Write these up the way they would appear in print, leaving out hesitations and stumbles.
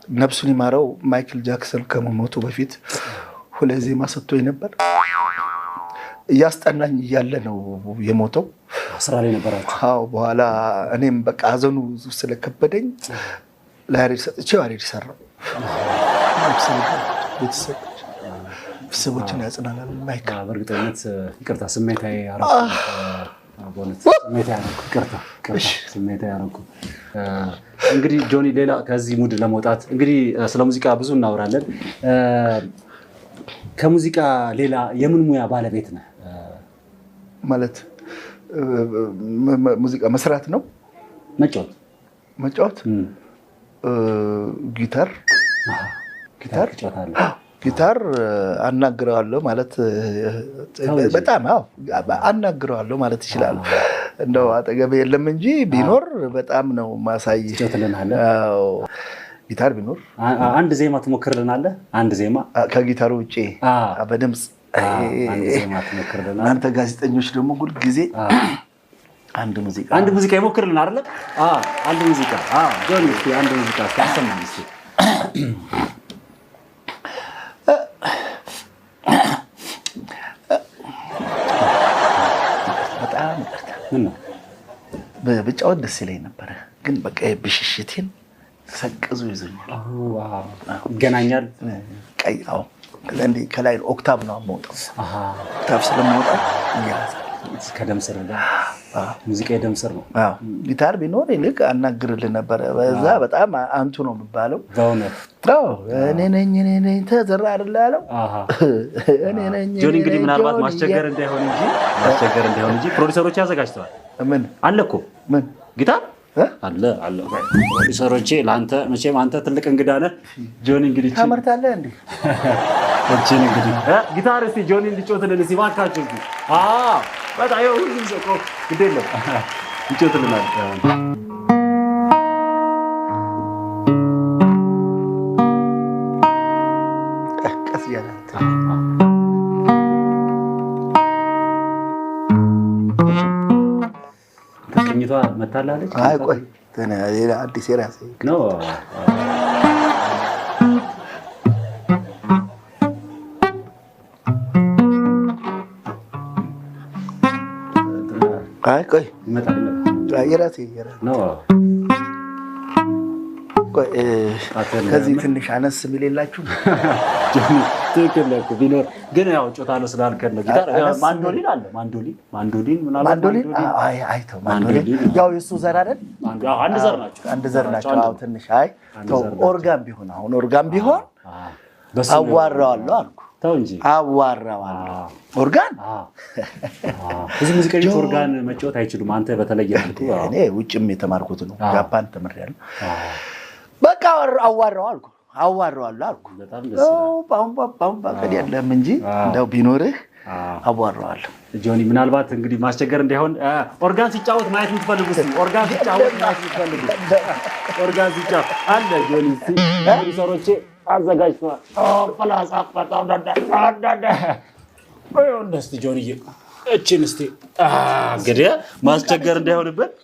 ነፍሱን ይማረው ማይክል ጃክሰን ከመሞቱ በፊት ሁለት ዜማ ሰጥቶኝ ነበር። እያስጠናኝ እያለ ነው የሞተው። ስራ ላይ ነበራችሁ? አዎ። በኋላ እኔም በቃ ሀዘኑ ስለከበደኝ ለያሬድ ሰጥቼው ያሬድ ሰራው። ቤተሰቦችን ያጽናናል ማይክል። በእርግጠኝነት ይቅርታ ስሜታዊ ያረኩ ስሜታዊ ያረኩ። እንግዲህ ጆኒ ሌላ ከዚህ ሙድ ለመውጣት እንግዲህ ስለ ሙዚቃ ብዙ እናወራለን። ከሙዚቃ ሌላ የምን ሙያ ባለቤት ነህ? ማለት ሙዚቃ መስራት ነው? መጫወት ጊታር ጊታር አናግረዋለሁ ማለት በጣም አናግረዋለሁ ማለት ይችላል። እንደው አጠገቤ የለም እንጂ ቢኖር በጣም ነው ማሳይ። አዎ ጊታር ቢኖር አንድ ዜማ ትሞክርልናለህ? አንድ ዜማ ከጊታሩ ውጪ በድምጽ አንድ ዜማ ትሞክርልናለህ? እናንተ ጋዜጠኞች ደግሞ ሁሉ ጊዜ አንድ ሙዚቃ ይሞክርልን አይደል? አንድ ሙዚቃ ጆኒ እስቲ አንድ ሙዚቃ አሰማን እስቲ። በጣም ብጫወት ደስ ይለኝ ነበረ፣ ግን በቃ ብሽሽቴን ሰቅዞ ይዞኛል። ይገናኛል። ከላይ ኦክታቭ ነው የምወጣው። ኦክታቭ ስለምወጣ ከደም ስር ሙዚቃ የደም ስር ነው። ጊታር ቢኖር ይልቅ አናግርልህ ነበረ። በዛ በጣም አንቱ ነው የሚባለው። እኔ ነኝ ተዘራ አይደለ ያለው። ጆኒ እንግዲህ ምናልባት ማስቸገር እንዳይሆን እንጂ ፕሮዲሰሮች ያዘጋጅተዋል። ምን አለ እኮ ምን ጊታር አለ ፕሮዲሰሮቼ። ለአንተ መቼም አንተ ትልቅ እንግዳ ነህ ጆኒ። እንግዲህ ታመርታለህ እንዴ? እቺን እንግዲህ ጊታር እስቲ ጆኒ እንዲጮትልን እስቲ ባካችሁ። በጣም ይኸው ሁሉም ሰው ግድ የለም ይጮትልናል። ቀስ እያለ ቅኝቷ መታላለች። አይ ቆይ ሌላ አዲስ የራሴ ነው። አይ ቆይ ይመጣል የራሴ ነው። ቆይ ከዚህ ትንሽ አነስ የሚል የላችሁ? ትክክል ነው ቢኖር ግን ያው ጮታለሁ ስላልከን ነው። ጊታር ማንዶሊን አለ። ማንዶሊን አይተው ማንዶሊን ያው የሱ ዘር አይደል? አንድ ዘር ናቸው። አዎ ትንሽ ኦርጋን ቢሆን አዋራዋለሁ አልኩ። ተው እንጂ አዋራዋለሁ። ኦርጋን ብዙ ሙዚቀኞች ኦርጋን መጫወት አይችሉም። አንተ በተለየ መልኩ እኔ ውጭም የተማርኩት ነው። ጃፓን ተምሬያለሁ። በቃ አዋራዋለሁ አልኩ። በጣም ደስ ይላል። ባም ያለም እንጂ እንደው ቢኖርህ አዋራዋለሁ። ጆኒ ምናልባት እንግዲህ ማስቸገር እንዳይሆን ኦርጋን ሲጫወት ማየት የምትፈልጉ ኦርጋን ሲጫወት አለ ጆኒ ፕሮዲሰሮቼ አዘጋጅተዋል። ፕላስ አጣጣው እንደስቲ ጆኒዬ እቺን እስቲ እንግዲህ ማስቸገር እንዳይሆንበት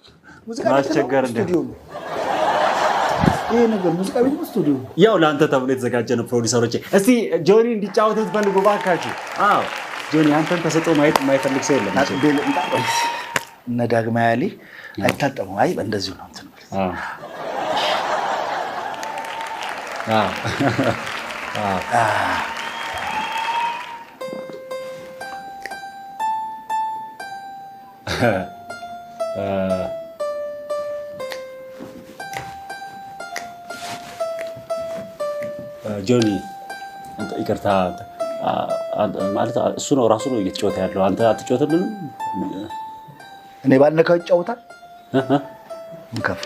ይሄ ነገር ሙዚቃ ቤት ነው ስቱዲዮ ያው ለአንተ ተብሎ የተዘጋጀ ነው። ፕሮዲሰሮቼ እስቲ ጆኒ እንዲጫወት ትፈልጉ ባካችሁ። ጆኒ አንተን ተሰጥቶ ማየት የማይፈልግ ሰው የለም። እነ ዳግማዊ አሊ አይታጠሙም። አይ እንደዚሁ ነው እንትን ጆኒ ይቅርታ ማለት እሱ ነው ራሱ ነው እየተጫወተ ያለው። አንተ አትጫወትልንም? እኔ ባልነካው ይጫወታል። እንከፍ